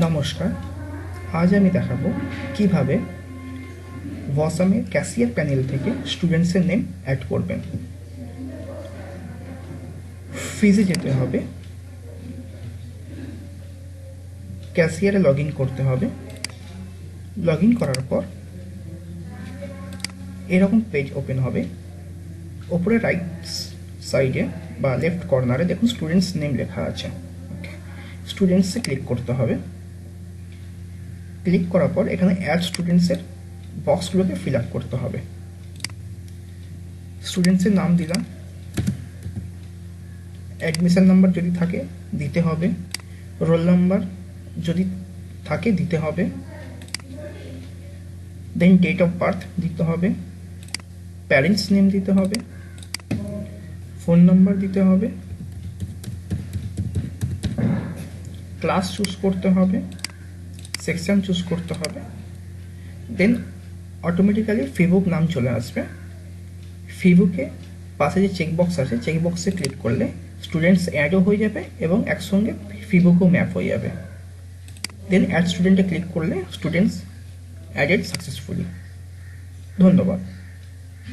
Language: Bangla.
নমস্কার, আজ আমি দেখাবো কিভাবে ওয়াসামের ক্যাশিয়ার প্যানেল থেকে স্টুডেন্টসের নেম অ্যাড করবেন। ফিজে যেতে হবে, ক্যাশিয়ারে লগ ইন করতে হবে। লগ ইন করার পর এরকম পেজ ওপেন হবে। ওপরে রাইট সাইডে বা লেফট কর্নারে দেখুন স্টুডেন্টস নেম লেখা আছে। স্টুডেন্টসে ক্লিক করতে হবে। ক্লিক করার পর এখানে অ্যাড স্টুডেন্টসের বক্সগুলোকে ফিল আপ করতে হবে। স্টুডেন্টসের নাম দিলাম, অ্যাডমিশন নাম্বার যদি থাকে দিতে হবে, রোল নাম্বার যদি থাকে দিতে হবে, দেন ডেট অফ বার্থ দিতে হবে, প্যারেন্টস নেম দিতে হবে, ফোন নাম্বার দিতে হবে, ক্লাস চুজ করতে হবে, সেকশন চুজ করতে হবে। দেন অটোমেটিক্যালি ফেসবুক নাম চলে আসবে। ফেসবুকে পাশে যে চেকবক্স আছে, চেকবক্সে ক্লিক করলে স্টুডেন্টস অ্যাডও হয়ে যাবে এবং একসঙ্গে ফেসবুকও ম্যাপ হয়ে যাবে। দেন অ্যাড স্টুডেন্টে ক্লিক করলে স্টুডেন্টস অ্যাডেড সাকসেসফুলি। ধন্যবাদ।